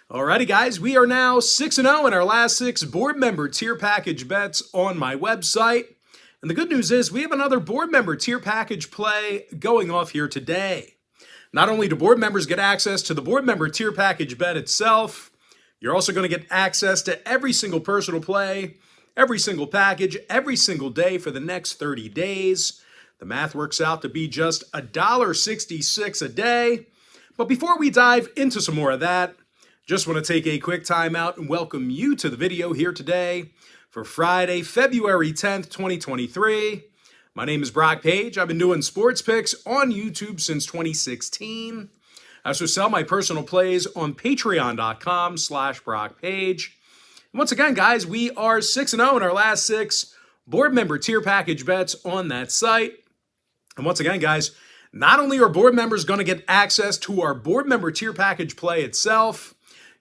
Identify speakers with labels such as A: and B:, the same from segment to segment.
A: Alrighty, guys, we are now 6-0 in our last 6 board member tier package bets on my website. And the good news is we have another board member tier package play going off here today. Not only do board members get access to the board member tier package bet itself, you're also going to get access to every single personal play, every single package, every single day for the next 30 days. The math works out to be just $1.66 a day. But before we dive into some more of that, just want to take a quick time out and welcome you to the video here today for Friday, February 10th, 2023. My name is Brock Page. I've been doing sports picks on YouTube since 2016. I also sell my personal plays on patreon.com/BrockPage. And once again, guys, we are 6-0 in our last 6 board member tier package bets on that site. And once again, guys, not only are board members going to get access to our board member tier package play itself,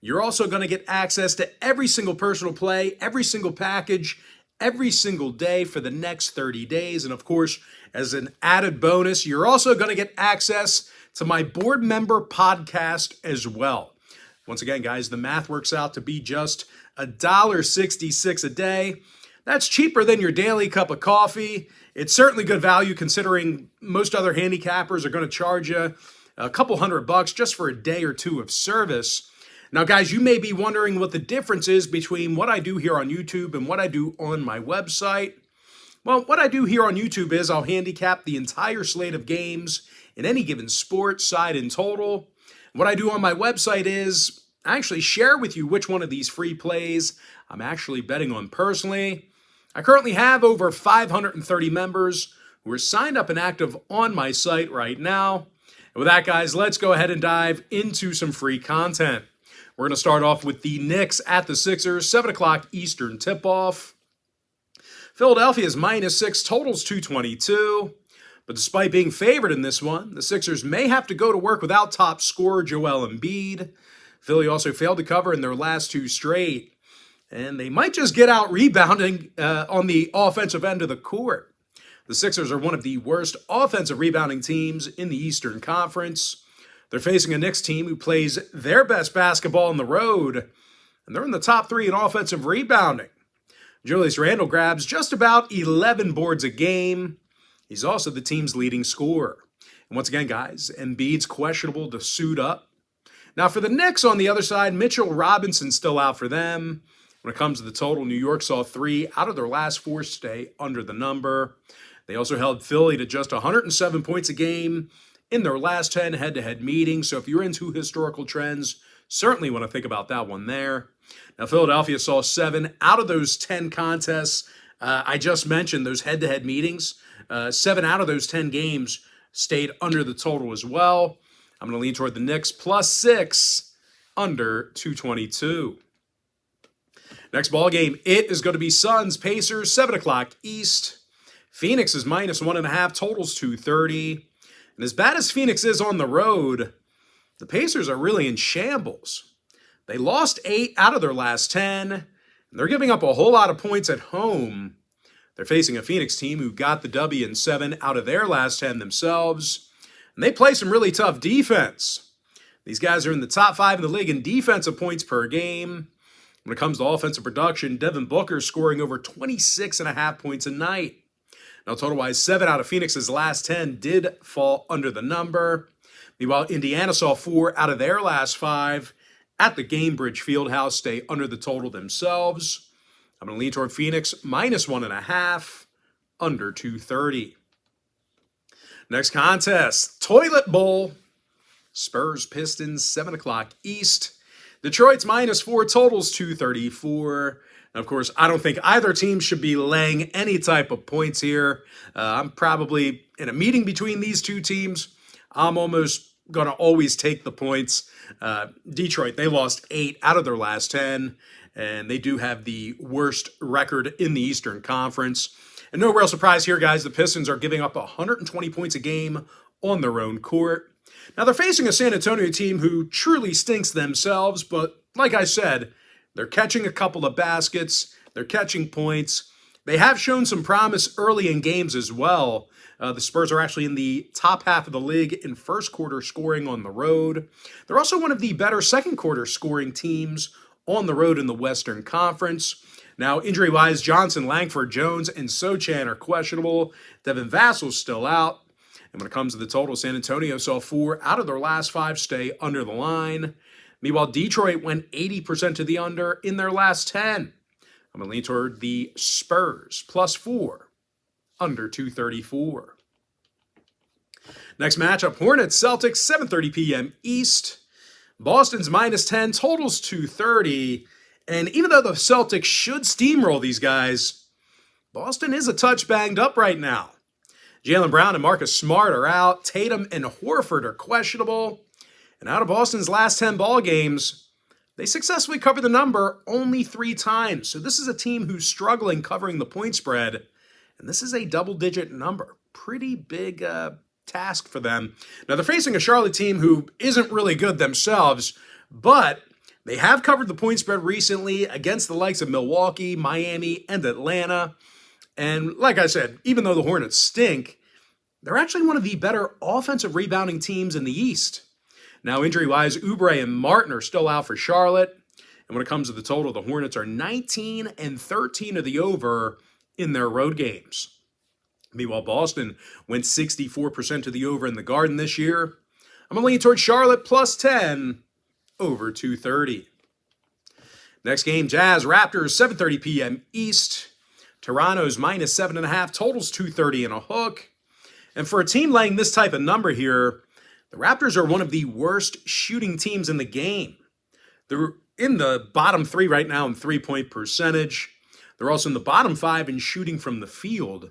A: you're also going to get access to every single personal play, every single package, every single day for the next 30 days. And of course, as an added bonus, you're also going to get access to my board member podcast as well. Once again, guys, the math works out to be just $1.66 a day. That's cheaper than your daily cup of coffee. It's certainly good value considering most other handicappers are going to charge you a couple $100 just for a day or two of service. Now, guys, you may be wondering what the difference is between what I do here on YouTube and what I do on my website. Well, what I do here on YouTube is I'll handicap the entire slate of games in any given sport, side, and total. What I do on my website is I actually share with you which one of these free plays I'm actually betting on personally. I currently have over 530 members who are signed up and active on my site right now. And with that, guys, let's go ahead and dive into some free content. We're going to start off with the Knicks at the Sixers, 7 o'clock Eastern tip-off. Philadelphia's -6, totals 222. But despite being favored in this one, the Sixers may have to go to work without top scorer Joel Embiid. Philly also failed to cover in their last 2 straight. And they might just get out rebounding on the offensive end of the court. The Sixers are one of the worst offensive rebounding teams in the Eastern Conference. They're facing a Knicks team who plays their best basketball on the road, and they're in the top 3 in offensive rebounding. Julius Randle grabs just about 11 boards a game. He's also the team's leading scorer. And once again, guys, Embiid's questionable to suit up. Now, for the Knicks on the other side, Mitchell Robinson's still out for them. When it comes to the total, New York saw 3 out of their last 4 stay under the number. They also held Philly to just 107 points a game in their last 10 head-to-head meetings. So if you're into historical trends, certainly want to think about that one there. Now, Philadelphia saw 7 out of those 10 contests I just mentioned, those head-to-head meetings. 7 out of those 10 games stayed under the total as well. I'm going to lean toward the Knicks +6 under 222. Next ball game, it is going to be Suns Pacers, 7 o'clock East. Phoenix is -1.5, totals 230. And as bad as Phoenix is on the road, the Pacers are really in shambles. They lost 8 out of their last 10, and they're giving up a whole lot of points at home. They're facing a Phoenix team who got the W in 7 out of their last 10 themselves, and they play some really tough defense. These guys are in the top 5 in the league in defensive points per game. When it comes to offensive production, Devin Booker scoring over 26.5 points a night. Now, total-wise, 7 out of Phoenix's last 10 did fall under the number. Meanwhile, Indiana saw 4 out of their last 5 at the Gainbridge Fieldhouse stay under the total themselves. I'm going to lean toward Phoenix -1.5, under 230. Next contest, Toilet Bowl. Spurs Pistons, 7 o'clock East. Detroit's -4, totals 234. And of course, I don't think either team should be laying any type of points here. I'm probably in a meeting between these two teams. I'm almost going to always take the points. Detroit, they lost 8 out of their last 10, and they do have the worst record in the Eastern Conference. And no real surprise here, guys. The Pistons are giving up 120 points a game on their own court. Now, they're facing a San Antonio team who truly stinks themselves, but like I said, they're catching a couple of baskets, they're catching points, they have shown some promise early in games as well. The Spurs are actually in the top half of the league in first quarter scoring on the road. They're also one of the better second quarter scoring teams on the road in the Western Conference. Now, injury-wise, Johnson, Langford, Jones, and Sochan are questionable. Devin Vassal's still out. And when it comes to the total, San Antonio saw 4 out of their last 5 stay under the line. Meanwhile, Detroit went 80% to the under in their last 10. I'm going to lean toward the Spurs, +4, under 234. Next matchup, Hornets, Celtics, 7:30 p.m. East. Boston's -10, totals 230. And even though the Celtics should steamroll these guys, Boston is a touch banged up right now. Jaylen Brown and Marcus Smart are out. Tatum and Horford are questionable. And out of Boston's last 10 ball games, they successfully covered the number only 3 times. So this is a team who's struggling covering the point spread. And this is a double-digit number. Pretty big task for them. Now, they're facing a Charlotte team who isn't really good themselves, but they have covered the point spread recently against the likes of Milwaukee, Miami, and Atlanta. And like I said, even though the Hornets stink, they're actually one of the better offensive rebounding teams in the East. Now, injury-wise, Oubre and Martin are still out for Charlotte. And when it comes to the total, the Hornets are 19 and 13 of the over in their road games. Meanwhile, Boston went 64% to the over in the Garden this year. I'm going to lean towards Charlotte +10, over 230. Next game, Jazz, Raptors, 7:30 p.m. East. Toronto's -7.5, totals 230 and a hook. And for a team laying this type of number here, the Raptors are one of the worst shooting teams in the game. They're in the bottom 3 right now in three-point percentage. They're also in the bottom 5 in shooting from the field.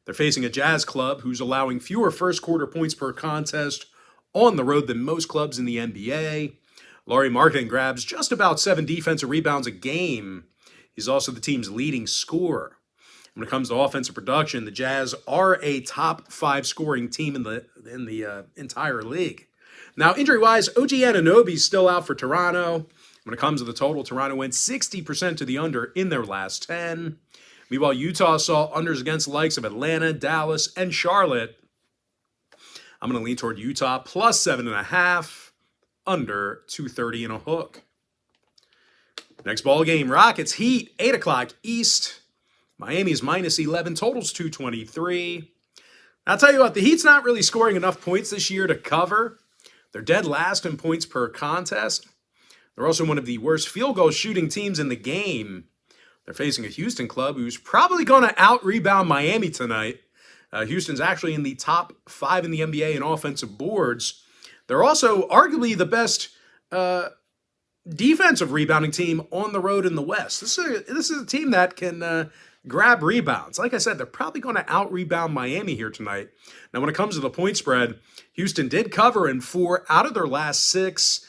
A: They're facing a Jazz club who's allowing fewer first quarter points per contest on the road than most clubs in the NBA. Lauri Markkanen grabs just about 7 defensive rebounds a game. He's also the team's leading scorer. When it comes to offensive production, the Jazz are a top 5 scoring team in the entire league. Now, injury-wise, OG Anunoby's still out for Toronto. When it comes to the total, Toronto went 60% to the under in their last 10. Meanwhile, Utah saw unders against the likes of Atlanta, Dallas, and Charlotte. I'm going to lean toward Utah +7.5, under 230 and a hook. Next ball game, Rockets, Heat, 8 o'clock East. Miami's -11, totals 223. I'll tell you what, the Heat's not really scoring enough points this year to cover. They're dead last in points per contest. They're also one of the worst field goal shooting teams in the game. They're facing a Houston club who's probably going to out-rebound Miami tonight. Houston's actually in the top 5 in the NBA in offensive boards. They're also arguably the best defensive rebounding team on the road in the West. This is a team that can grab rebounds. Like I said, they're probably going to out-rebound Miami here tonight. Now, when it comes to the point spread, Houston did cover in 4 out of their last 6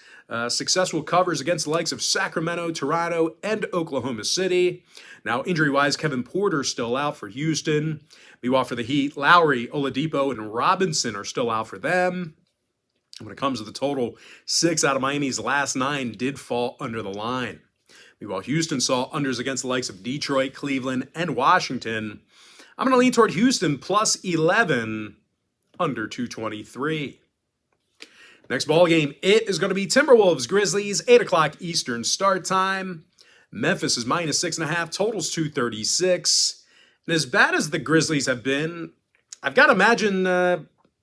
A: successful covers against the likes of Sacramento, Toronto, and Oklahoma City. Now, injury-wise, Kevin Porter's still out for Houston. Meanwhile, for the Heat, Lowry, Oladipo, and Robinson are still out for them. When it comes to the total, 6 out of Miami's last 9 did fall under the line. Meanwhile, Houston saw unders against the likes of Detroit, Cleveland, and Washington. I'm going to lean toward Houston +11, under 223. Next ball game, it is going to be Timberwolves, Grizzlies, 8 o'clock Eastern start time. Memphis is -6.5, totals 236. And as bad as the Grizzlies have been, I've got to imagine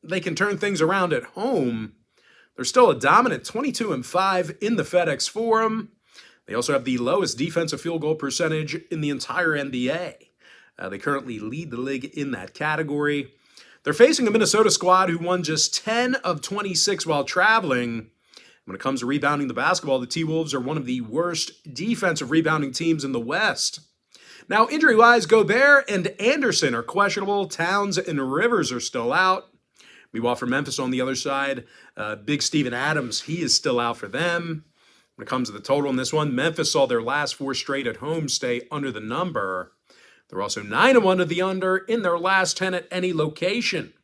A: they can turn things around at home. They're still a dominant 22-5 in the FedEx Forum. They also have the lowest defensive field goal percentage in the entire NBA. They currently lead the league in that category. They're facing a Minnesota squad who won just 10 of 26 while traveling. When it comes to rebounding the basketball, the T-Wolves are one of the worst defensive rebounding teams in the West. Now, injury-wise, Gobert and Anderson are questionable. Towns and Rivers are still out. Meanwhile, for Memphis on the other side, Big Steven Adams, he is still out for them. When it comes to the total in this one, Memphis saw their last 4 straight at home stay under the number. They're also 9-1 of the under in their last 10 at any location.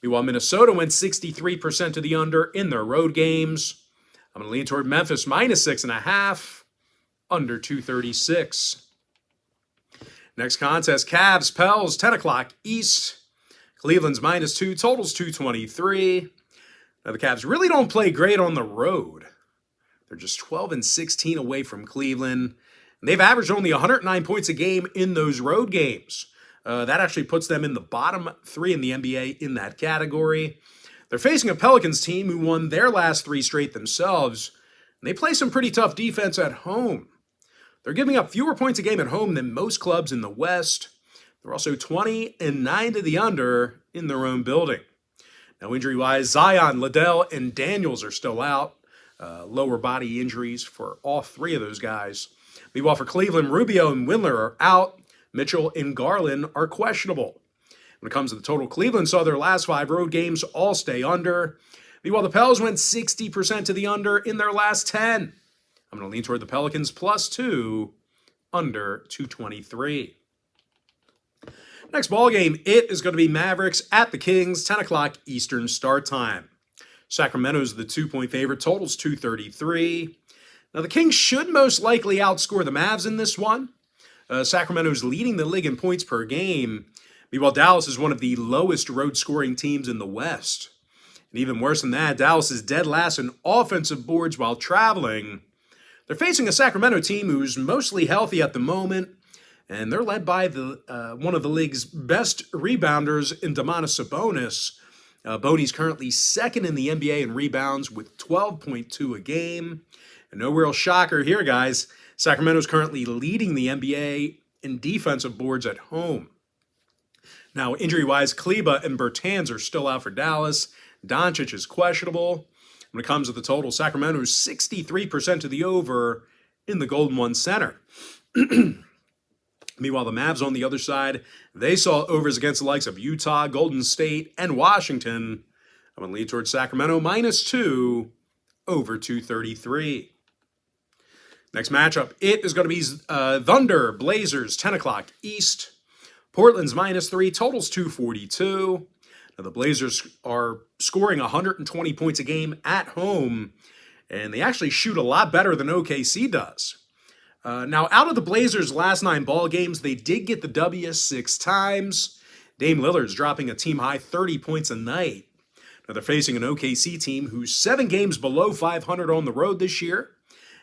A: Meanwhile, Minnesota went 63% to the under in their road games. I'm going to lean toward Memphis -6.5, under 236. Next contest, Cavs, Pels, 10 o'clock East. Cleveland's -2, totals 223. Now, the Cavs really don't play great on the road. They're just 12-16 away from Cleveland. And they've averaged only 109 points a game in those road games. That actually puts them in the bottom 3 in the NBA in that category. They're facing a Pelicans team who won their last 3 straight themselves. And they play some pretty tough defense at home. They're giving up fewer points a game at home than most clubs in the West. They're also 20-9 to the under in their own building. Now, injury-wise, Zion, Liddell, and Daniels are still out. Lower body injuries for all 3 of those guys. Meanwhile, for Cleveland, Rubio and Windler are out. Mitchell and Garland are questionable. When it comes to the total, Cleveland saw their last 5 road games all stay under. Meanwhile, the Pels went 60% to the under in their last 10. I'm going to lean toward the Pelicans +2, under 223. Next ball game, it is going to be Mavericks at the Kings, 10 o'clock Eastern start time. Sacramento's the 2-point favorite, totals 233. Now, the Kings should most likely outscore the Mavs in this one. Sacramento's leading the league in points per game. Meanwhile, Dallas is one of the lowest road scoring teams in the West. And even worse than that, Dallas is dead last in offensive boards while traveling. They're facing a Sacramento team who's mostly healthy at the moment, and they're led by one of the league's best rebounders in Domantas Sabonis. Boney's currently 2nd in the NBA in rebounds with 12.2 a game. And no real shocker here, guys. Sacramento's currently leading the NBA in defensive boards at home. Now, injury-wise, Kleba and Bertans are still out for Dallas. Doncic is questionable. When it comes to the total, Sacramento is 63% to the over in the Golden One Center. Meanwhile, the Mavs on the other side, they saw overs against the likes of Utah, Golden State, and Washington. I'm going to lean towards Sacramento -2, over 233. Next matchup, it is going to be Thunder, Blazers, 10 o'clock East. Portland's -3, totals 242. Now, the Blazers are scoring 120 points a game at home, and they actually shoot a lot better than OKC does. Now, out of the Blazers' last 9 ball games, they did get the W 6 times. Dame Lillard's dropping a team-high 30 points a night. Now, they're facing an OKC team who's 7 games below 500 on the road this year,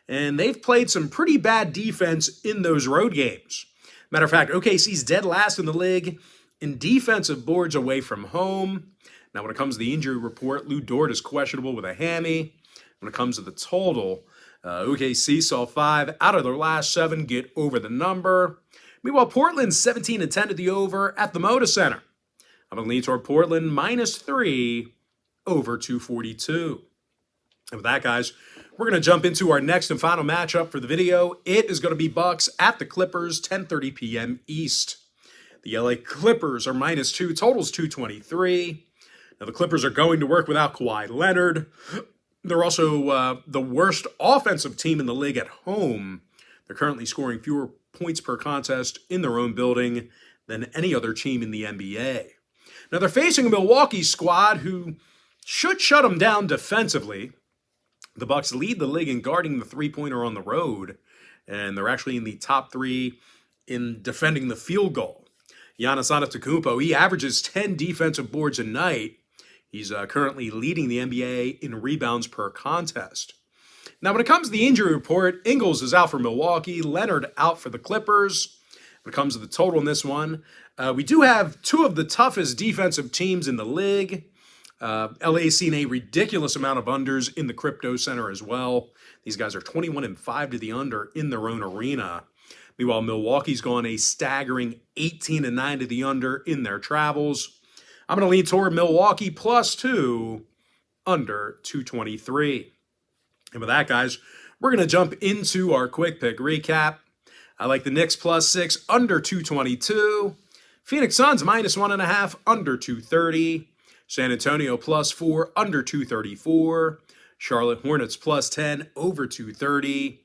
A: and they've played some pretty bad defense in those road games. Matter of fact, OKC's dead last in the league in defensive boards away from home. Now, when it comes to the injury report, Lou Dort is questionable with a hammy. When it comes to the total, OKC saw 5 out of their last 7 get over the number. Meanwhile, Portland's 17-10 to the over at the Moda Center. I'm going to lean toward Portland -3, over 242. And with that, guys, we're going to jump into our next and final matchup for the video. It is going to be Bucks at the Clippers, 10:30 p.m. East. The LA Clippers are -2, totals 223. Now, the Clippers are going to work without Kawhi Leonard. They're also the worst offensive team in the league at home. They're currently scoring fewer points per contest in their own building than any other team in the NBA. Now, they're facing a Milwaukee squad who should shut them down defensively. The Bucks lead the league in guarding the three-pointer on the road, and they're actually in the top 3 in defending the field goal. Giannis Antetokounmpo, he averages 10 defensive boards a night. He's currently leading the NBA in rebounds per contest. Now, when it comes to the injury report, Ingles is out for Milwaukee, Leonard out for the Clippers. When it comes to the total in this one, we do have 2 of the toughest defensive teams in the league. LA's seen a ridiculous amount of unders in the Crypto Center as well. These guys are 21-5 to the under in their own arena. Meanwhile, Milwaukee's gone a staggering 18-9 to the under in their travels. I'm going to lean toward Milwaukee +2, under 223. And with that, guys, we're going to jump into our quick pick recap. I like the Knicks +6, under 222. Phoenix Suns -1.5, under 230. San Antonio +4, under 234. Charlotte Hornets +10, over 230.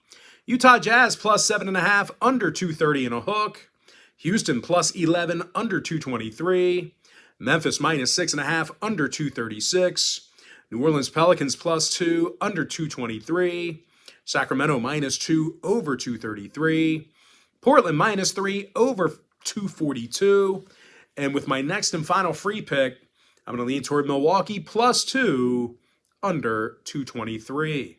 A: Utah Jazz +7.5, under 230 and a hook. Houston +11, under 223. Memphis -6.5, under 236. New Orleans Pelicans +2, under 223. Sacramento -2, over 233. Portland -3, over 242. And with my next and final free pick, I'm going to lean toward Milwaukee +2 under 223.